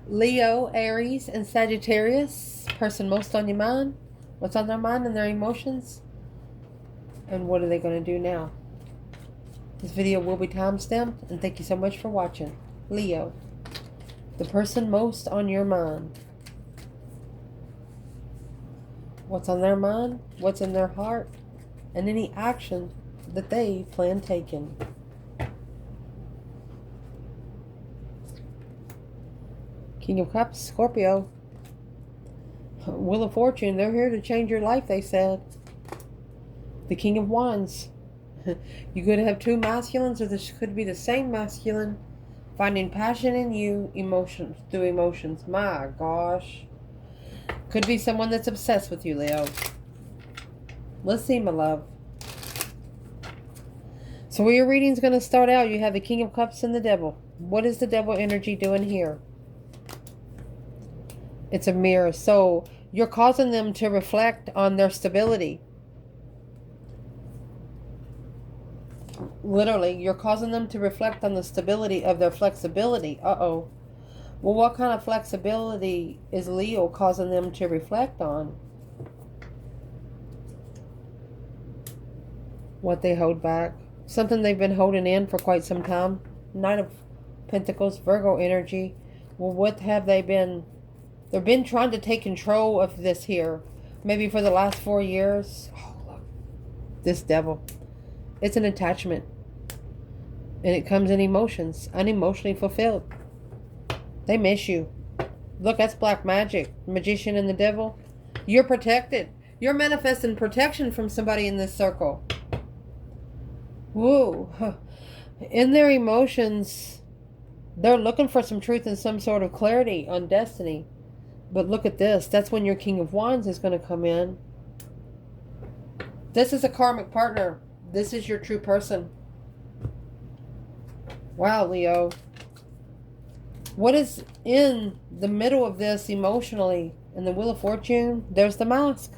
Leo, Aries, and Sagittarius. Person most on your mind. What's on their mind and their emotions? And what are they going to do now? This video will be time-stamped, and thank you so much for watching. Leo, the person most on your mind. What's on their mind? What's in their heart? And any action that they plan taking. King of Cups, Scorpio. Wheel of Fortune, they're here to change your life, they said. The King of Wands. You could have two masculines, or this could be the same masculine. Finding passion in you, emotions, through emotions. My gosh. Could be someone that's obsessed with you, Leo. Let's see, my love. So where your reading's going to start out, you have the King of Cups and the Devil. What is the Devil energy doing here? It's a mirror. So you're causing them to reflect on their stability. Literally, you're causing them to reflect on the stability of their flexibility. Uh-oh. Well, what kind of flexibility is Leo causing them to reflect on? What they hold back. Something they've been holding in for quite some time. Knight of Pentacles, Virgo energy. Well, what have they been? They've been trying to take control of this here. Maybe for the last 4 years. Oh, look. This Devil. It's an attachment. And it comes in emotions. Unemotionally fulfilled. They miss you. Look, that's black magic. Magician and the Devil. You're protected. You're manifesting protection from somebody in this circle. Whoa. In their emotions, they're looking for some truth and some sort of clarity on destiny. But look at this. That's when your King of Wands is going to come in. This is a karmic partner. This is your true person. Wow, Leo. What is in the middle of this emotionally? In the Wheel of Fortune, there's the Mask.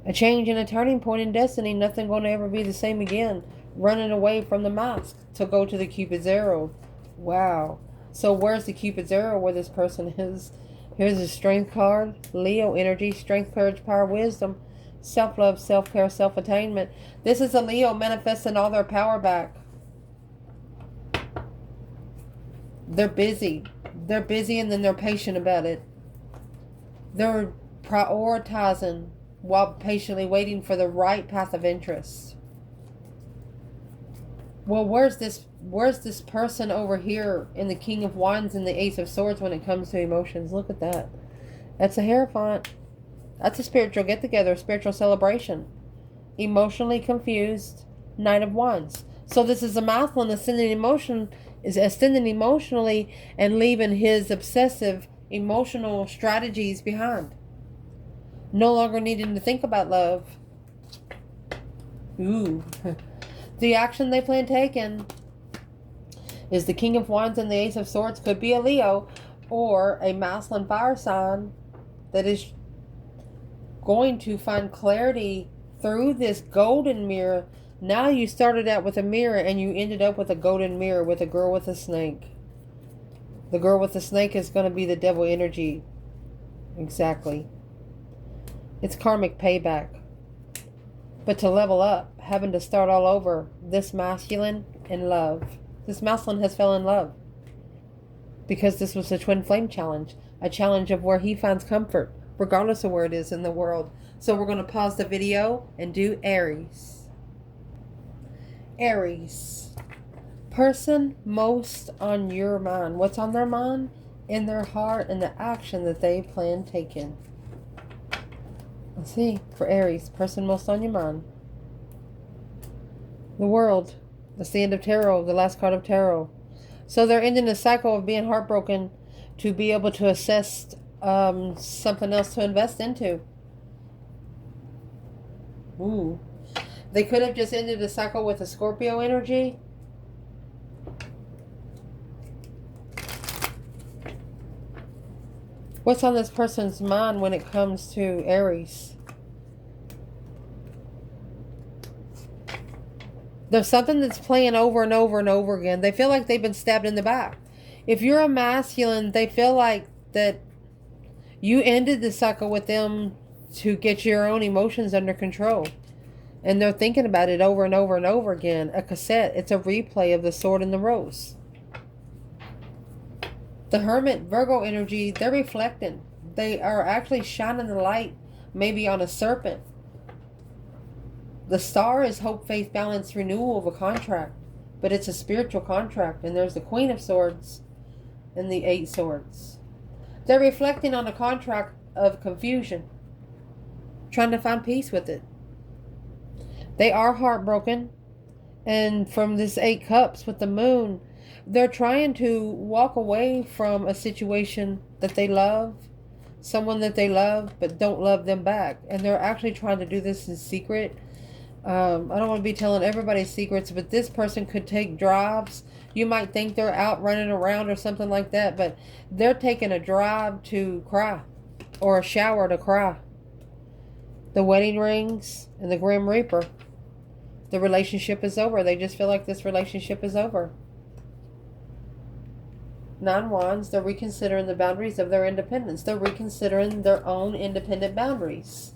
A change and a turning point in destiny. Nothing going to ever be the same again. Running away from the Mask to go to the Cupid's arrow. Wow. So where's the Cupid's arrow where this person is? Here's the Strength card. Leo energy. Strength, courage, power, wisdom. Self-love, self-care, self-attainment. This is a Leo manifesting all their power back. They're busy. They're busy and then they're patient about it. They're prioritizing while patiently waiting for the right path of interest. Well, where's this person over here in the King of Wands and the Ace of Swords when it comes to emotions? Look at that. That's a Hierophant. That's a spiritual get-together, a spiritual celebration. Emotionally confused, Knight of Wands. So this is a masculine ascending emotionally and leaving his obsessive emotional strategies behind. No longer needing to think about love. Ooh. The action they plan taking is the King of Wands and the Ace of Swords. Could be a Leo or a masculine fire sign that is going to find clarity through this golden mirror. Now you started out with a mirror and you ended up with a golden mirror with a girl with a snake. The girl with the snake is going to be the Devil energy. Exactly. It's karmic payback. But to level up, having to start all over, this masculine in love. This masculine has fell in love. Because this was a twin flame challenge. A challenge of where he finds comfort, regardless of where it is in the world. So we're going to pause the video and do Aries. Aries. Person most on your mind. What's on their mind? In their heart, and the action that they plan taking. Let's see. For Aries, person most on your mind. The World. That's the end of Tarot, the last card of Tarot. So they're ending a cycle of being heartbroken to be able to assess something else to invest into. Ooh. They could have just ended the cycle with a Scorpio energy. What's on this person's mind when it comes to Aries? There's something that's playing over and over and over again. They feel like they've been stabbed in the back. If you're a masculine, they feel like that you ended the cycle with them to get your own emotions under control. And they're thinking about it over and over and over again. A cassette. It's a replay of the Sword and the Rose. The Hermit, Virgo energy, they're reflecting. They are actually shining the light maybe on a serpent. The Star is hope, faith, balance, renewal of a contract. But it's a spiritual contract. And there's the Queen of Swords and the Eight Swords. They're reflecting on a contract of confusion. Trying to find peace with it. They are heartbroken. And from this Eight Cups with the Moon, they're trying to walk away from a situation that they love. Someone that they love but don't love them back. And they're actually trying to do this in secret. I don't want to be telling everybody secrets, but this person could take drives. You might think they're out running around or something like that, but they're taking a drive to cry or a shower to cry. The wedding rings and the Grim Reaper. The relationship is over. They just feel like this relationship is over. Nine Wands, they're reconsidering the boundaries of their independence. They're reconsidering their own independent boundaries.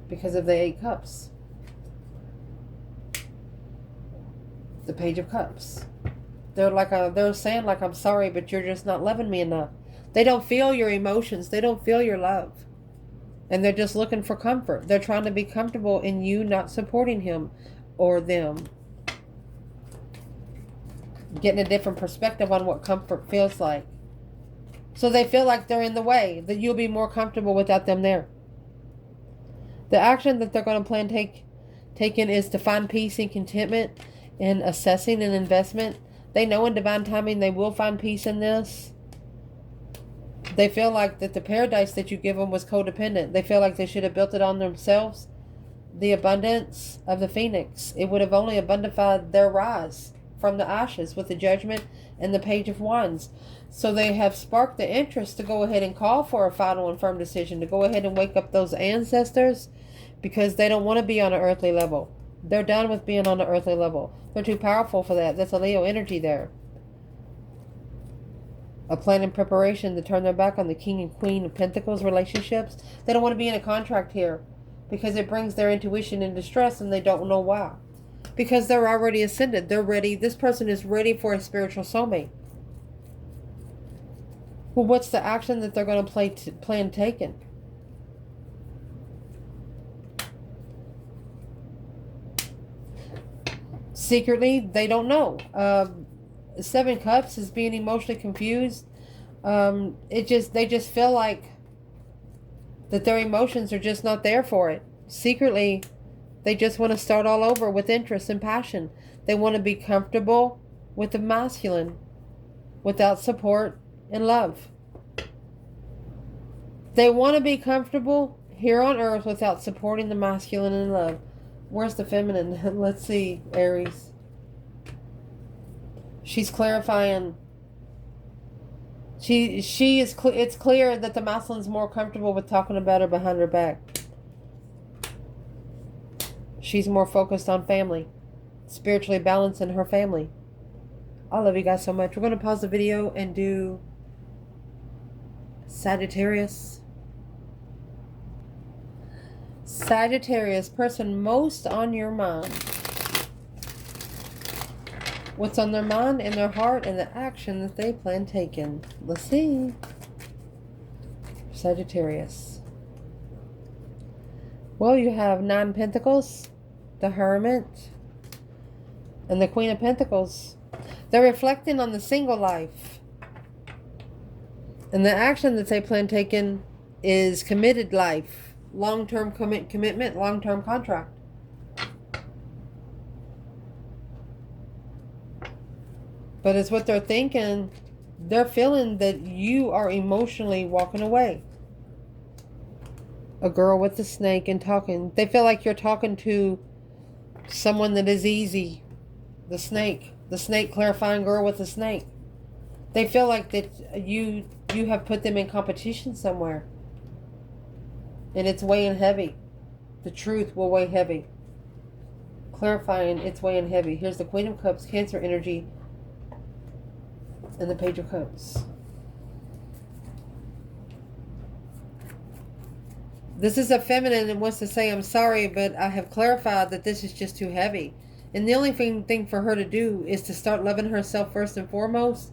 Because of the Eight Cups. The Page of Cups. They're saying like, I'm sorry, but you're just not loving me enough. They don't feel your emotions. They don't feel your love. And they're just looking for comfort. They're trying to be comfortable in you not supporting him or them. Getting a different perspective on what comfort feels like. So they feel like they're in the way. That you'll be more comfortable without them there. The action that they're going to plan taking is to find peace and contentment in assessing an investment. They know in divine timing they will find peace in this. They feel like that the paradise that you give them was codependent. They feel like they should have built it on themselves. The abundance of the phoenix. It would have only abundified their rise from the ashes with the Judgment and the Page of Wands. So they have sparked the interest to go ahead and call for a final and firm decision. To go ahead and wake up those ancestors. Because they don't want to be on an earthly level. They're done with being on the earthly level. They're too powerful for that. That's a Leo energy there. A plan and preparation to turn their back on the King and Queen of Pentacles relationships. They don't want to be in a contract here. Because it brings their intuition into stress and they don't know why. Because they're already ascended. They're ready. This person is ready for a spiritual soulmate. Well, what's the action that they're going to plan taking? Secretly, they don't know. Seven Cups is being emotionally confused. They just feel like that their emotions are just not there for it. Secretly, they just want to start all over with interest and passion. They want to be comfortable with the masculine without support and love. They want to be comfortable here on earth without supporting the masculine and love. Where's the feminine? Let's see, Aries. She's clarifying. It's clear that the masculine's more comfortable with talking about her behind her back. She's more focused on family. Spiritually balancing her family. I love you guys so much. We're going to pause the video and do Sagittarius. Sagittarius, person most on your mind. What's on their mind and their heart and the action that they plan taking. Let's see. Sagittarius. Well, you have 9 Pentacles, the Hermit, and the Queen of Pentacles. They're reflecting on the single life. And the action that they plan taking is committed life. Long-term commitment, long-term contract. But it's what they're thinking. They're feeling that you are emotionally walking away. A girl with a snake and talking. They feel like you're talking to someone that is easy. The snake. The snake clarifying girl with a snake. They feel like that you have put them in competition somewhere. And it's weighing heavy. The truth will weigh heavy. clarifying, it's weighing heavy. Here's the Queen of Cups, Cancer energy, and the Page of Cups. This is a feminine and wants to say, I'm sorry, but I have clarified that this is just too heavy. And the only thing for her to do is to start loving herself first and foremost.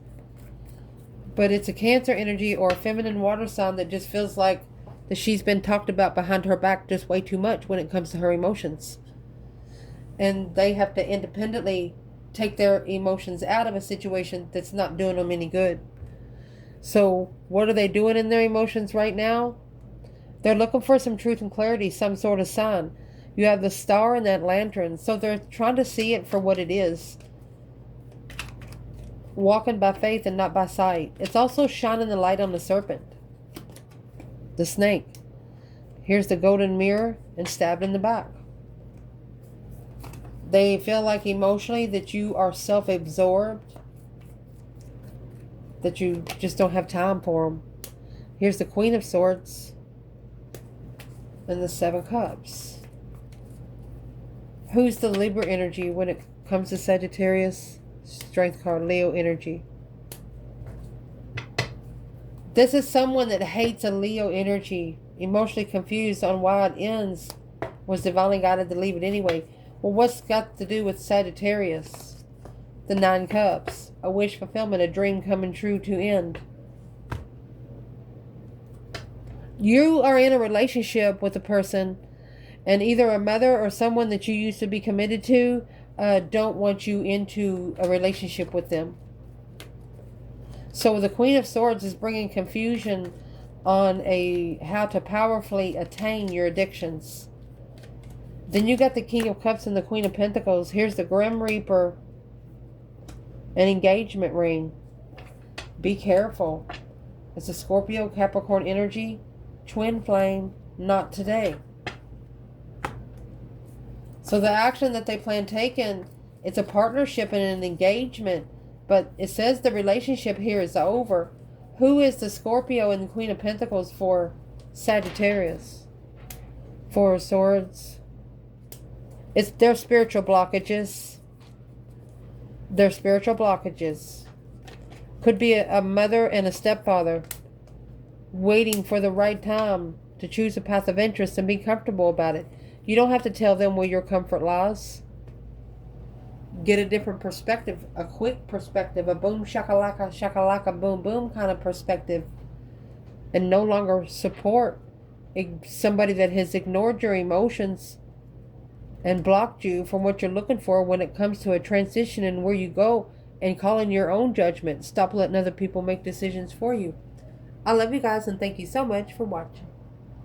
But it's a Cancer energy or a feminine water sign that just feels like that she's been talked about behind her back just way too much when it comes to her emotions. And they have to independently take their emotions out of a situation that's not doing them any good. So what are they doing in their emotions right now? They're looking for some truth and clarity, some sort of sign. You have the Star and that Lantern. So they're trying to see it for what it is. Walking by faith and not by sight. It's also shining the light on the serpent. The snake. Here's the golden mirror and stabbed in the back. They feel like emotionally that you are self-absorbed. That you just don't have time for them. Here's the Queen of Swords. And the Seven Cups. Who's the Libra energy when it comes to Sagittarius? Strength card, Leo energy. This is someone that hates a Leo energy. Emotionally confused on why it ends. Was divinely guided to leave it anyway. Well, what's got to do with Sagittarius? The Nine Cups. A wish fulfillment, a dream coming true to end. You are in a relationship with a person, and either a mother or someone that you used to be committed to don't want you into a relationship with them. So the Queen of Swords is bringing confusion on how to powerfully attain your addictions. Then you got the King of Cups and the Queen of Pentacles. Here's the Grim Reaper, an engagement ring. Be careful. It's a Scorpio, Capricorn energy. Twin flame, not today. So the action that they plan taking, it's a partnership and an engagement, but it says the relationship here is over. Who is the Scorpio and the Queen of Pentacles for Sagittarius? Four of Swords. It's their spiritual blockages. Their spiritual blockages. Could be a mother and a stepfather. Waiting for the right time to choose a path of interest and be comfortable about it. You don't have to tell them where your comfort lies. Get a different perspective, a quick perspective, a boom shakalaka boom boom kind of perspective, and no longer support somebody that has ignored your emotions and blocked you from what you're looking for when it comes to a transition and where you go, and calling your own judgment. Stop letting other people make decisions for you. I love you guys and thank you so much for watching.